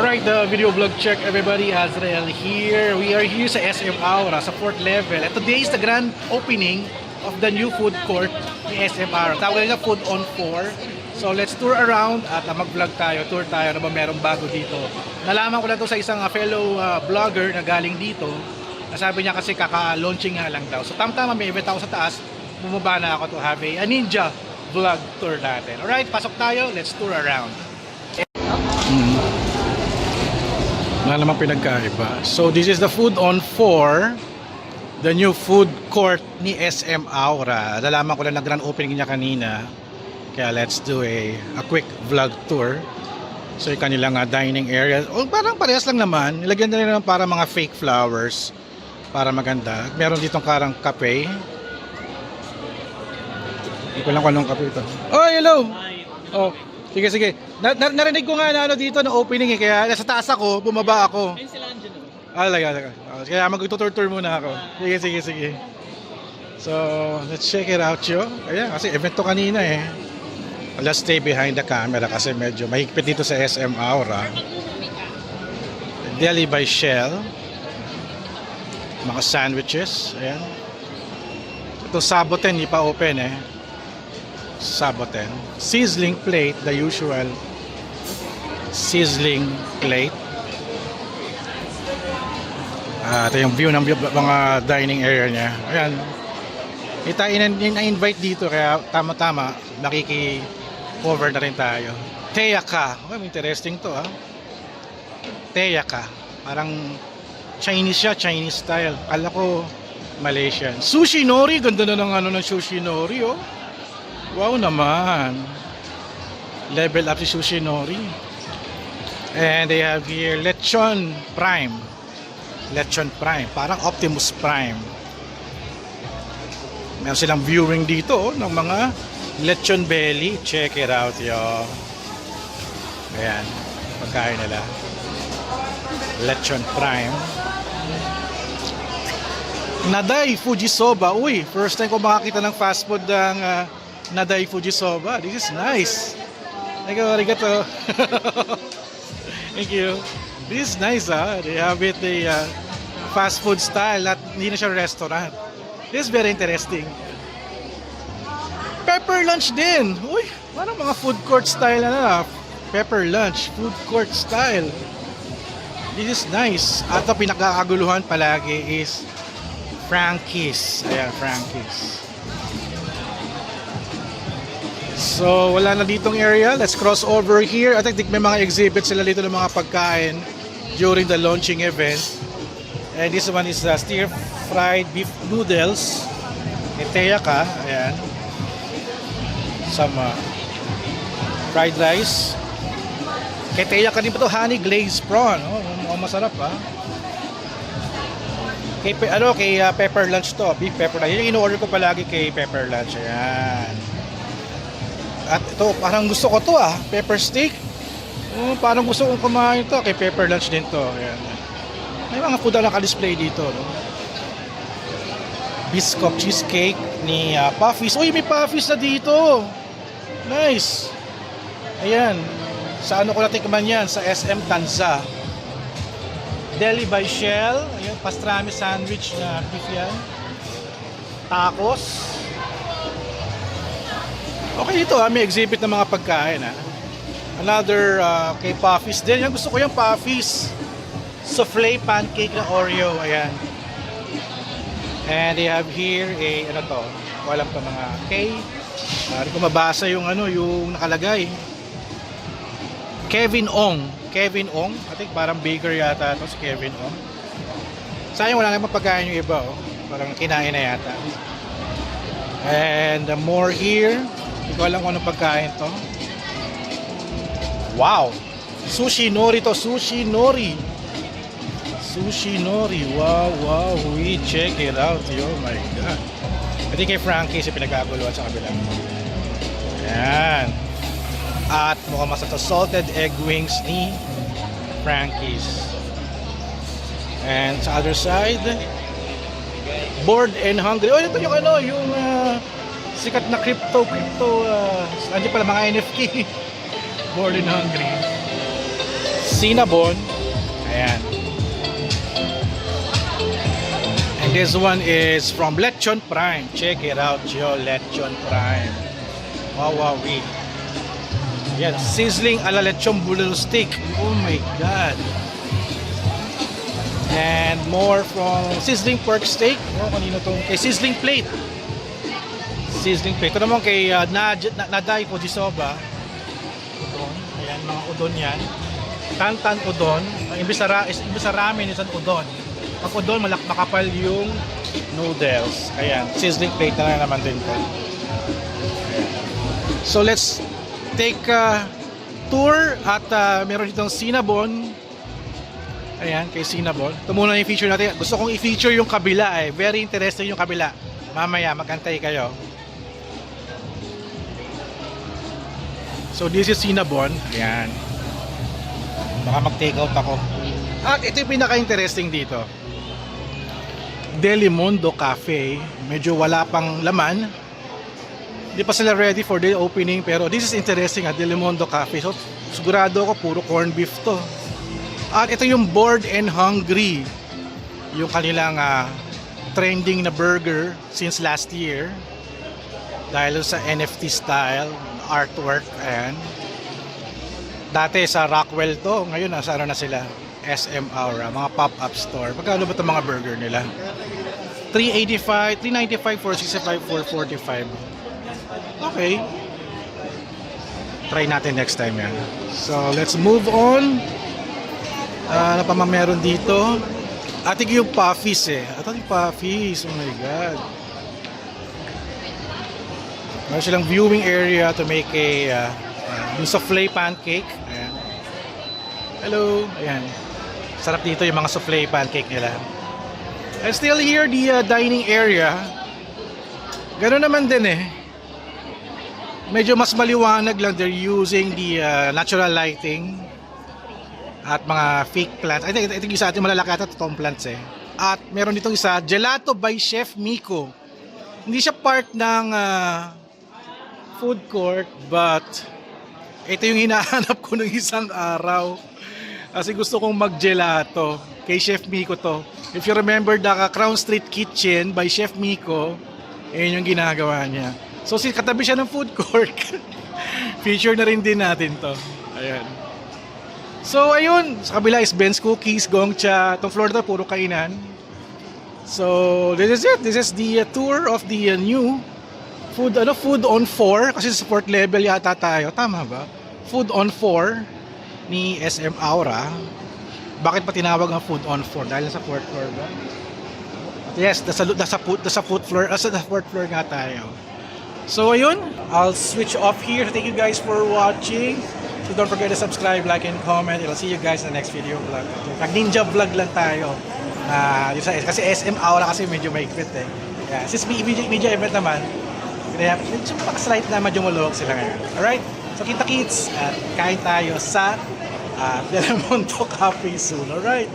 Alright, the video vlog check everybody. Azrael here. We are here sa SM Aura sa 4th level. And today is the grand opening of the new food court ni SM Aura. Tawag nila Food on 4. So let's tour around at mag-vlog tayo. Tour tayo na ba merong bago dito. Nalaman ko na to sa isang fellow vlogger na galing dito. Nasabi niya kasi kaka-launching nga lang daw. So tama-tama may event ako sa taas. Bumaba na ako to have a ninja vlog tour natin. Alright, pasok tayo. Let's tour around. Wala namang pinagkaiba. So this is the Food on 4, the new food court ni SM Aura. Nalaman ko lang na grand opening niya kanina. Kaya let's do a quick vlog tour. So yung kanilang dining area. O, parang parehas lang naman. Nilagyan na rin naman para mga fake flowers. Para maganda. Meron ditong karang kape. Hindi ko lang kung anong kape ito. Oh, hello! Oh. Sige, sige. Narinig ko nga na ano dito na opening eh. Kaya nasa taas ako, bumaba ako. Ayun sila Angelo. Alaga. Kaya mag-tour muna ako. Sige. So, let's check it out, yo. Ayan, kasi event to kanina eh. Let's stay behind the camera kasi medyo mahigpit dito sa SM Aura. Deli by Shell. Mga sandwiches. Ayan. Ito Saboten, hindi pa open eh. Saboten. Sizzling plate, the usual sizzling plate. Ito yung view ng mga dining area niya. Ayan. Ina-invite dito kaya tama-tama makiki-cover na rin tayo. Teyaka. Oh, interesting to ha. Teyaka. Parang Chinese siya, Chinese style. Kala ko Malaysian. Sushi Nori. Ganda na ng ano ng Sushi Nori oh. Wow naman. Level up si Sushi Nori. And they have here Lechon Prime. Lechon Prime. Parang Optimus Prime. Meron silang viewing dito ng mga Lechon Belly. Check it out yo. Ayan. Pagkain nila. Lechon Prime. Naday Fujisoba. Uy, first time ko makakita ng fast food ng Naday Fujisoba. This is nice. Arigato. Thank you. This is nice They have it the fast food style at hindi na siya restaurant. This is very interesting. Pepper lunch din. Uy, parang mga food court style na. Pepper lunch, food court style. This is nice. At ang pinakakaguluhan palagi is Frankie's. Ayan, Frankie's. So, wala na ditong area. Let's cross over here. I think may mga exhibits sila dito ng mga pagkain during the launching event. And this one is stir-fried beef noodles. Teyaka. Ayan. Some fried rice. Kay Teyaka din pa to honey glazed prawn. Oh, masarap ha. Kay pepper lunch to. Beef pepper lunch. Yung in-order ko palagi kay pepper lunch. Ayan. At ito, parang gusto ko to pepper steak. Parang gusto kong kumain to. Kay pepper lunch din to. Ayan. May mga food na naka-display dito. No? Biscuit cheesecake ni Puffy's. Uy, may Puffy's na dito. Nice. Ayan. Sa ano ko natikman yan? Sa SM Tanza. Deli by Shell. Ayan, pastrami sandwich na beef yan. Tacos. Okay dito may exhibit ng mga pagkain Another kay Puffy's din. Yan, gusto ko yung Puffy's souffle pancake na Oreo. Ayan. And they have here ano to? Walang to mga K. Hindi ko mabasa yung yung nakalagay. Kevin Ong. I think parang baker yata ito si Kevin Ong. Sayang wala nang mapagkain yung iba Parang kinain na yata. And more here. Hindi ko alam kung anong pagkain to. Wow! Sushi Nori to. Sushi Nori. Wow. We check it out. Oh my God. Pati kay Frankie si pinagkaguluhan sa kabilang. Ayan. At mukhang masarap salted egg wings ni Frankie's. And sa other side, Bored and Hungry. Oh, ito yung yung sikat na crypto nandiyan pala mga NFT. Bored and Hungry. Cinnabon. Ayan. And this one is from Lechon Prime. Check it out, Joe. Lechon Prime. Wow. Yan, sizzling ala lechon bulalo steak. Oh my God. And more from sizzling pork steak. Oh, kanino to? Kay sizzling plate. Sizzling plate. Ito naman kay Naday Fujisoba. Udon. Ayan, mga udon yan. Tantan udon. Ang imbis sa ramen, isang udon. Pag udon, makapal yung noodles. Ayan, sizzling plate na naman din to. So let's take a tour at meron ditong Cinnabon. Ayan, kay Cinnabon. Ito muna yung feature natin. Gusto kong i-feature yung kabila eh. Very interesting yung kabila. Mamaya, magantay kayo. So this is Cinnabon. Ayan. Baka mag-take out ako. At ito yung pinaka-interesting dito. Delimondo Cafe. Medyo wala pang laman. Hindi pa sila ready for the opening, pero this is interesting at Delimondo Cafe. So sigurado ako puro corned beef to. At ito yung Bored and Hungry. Yung kanilang trending na burger since last year. Dahil sa NFT style, artwork. Ayan. Dati sa Rockwell to, ngayon nasa ano na sila, SM Aura, mga pop-up store. Magkano ba itong mga burger nila? $385, $395, $465, $445. Okay. Try natin next time yan. So, let's move on. Ano pa meron dito? Ating yung Puffies eh. Ito yung Puffies. Oh my God. Meron silang viewing area to make a yung souffle pancake. Ayan. Hello. Ayan. Sarap dito yung mga souffle pancake nila. And still here, the dining area. Ganoon naman din eh. Medyo mas maliwanag lang. They're using the natural lighting at mga fake plants. I think yung sa atin malalaki at totoong plants eh. At meron ditong isa, Gelato by Chef Miko. Hindi siya part ng food court, but ito yung hinahanap ko ng isang araw. Kasi gusto kong mag-gelato. Kay Chef Miko to. If you remember the Crown Street Kitchen by Chef Miko, yun yung ginagawa niya. So katabi siya ng food court. Feature na rin din natin to. Ayan. So ayun, sa kabila is Ben's Cookies, Gongcha. Itong floor na puro kainan. So this is it. This is the tour of the new food on 4 kasi sa 4th level yata tayo. Tama ba? Food on 4 ni SM Aura. Bakit pa tinawag ang food on 4? Dahil sa 4th floor ba? Yes, nasa 4th floor, nasa 4th floor nga tayo. So ayun, I'll switch off here. Thank you guys for watching. So don't forget to subscribe, like, and comment. I'll see you guys in the next video vlog. Nag-ninja vlog lang tayo. Kasi SM Aura kasi medyo maigpit eh. Yeah, since media event naman, kaya medyo pakaslight na medyo malawag sila ngayon. Alright? So kita-kits at kain tayo sa Delimondo Cafe soon. Alright?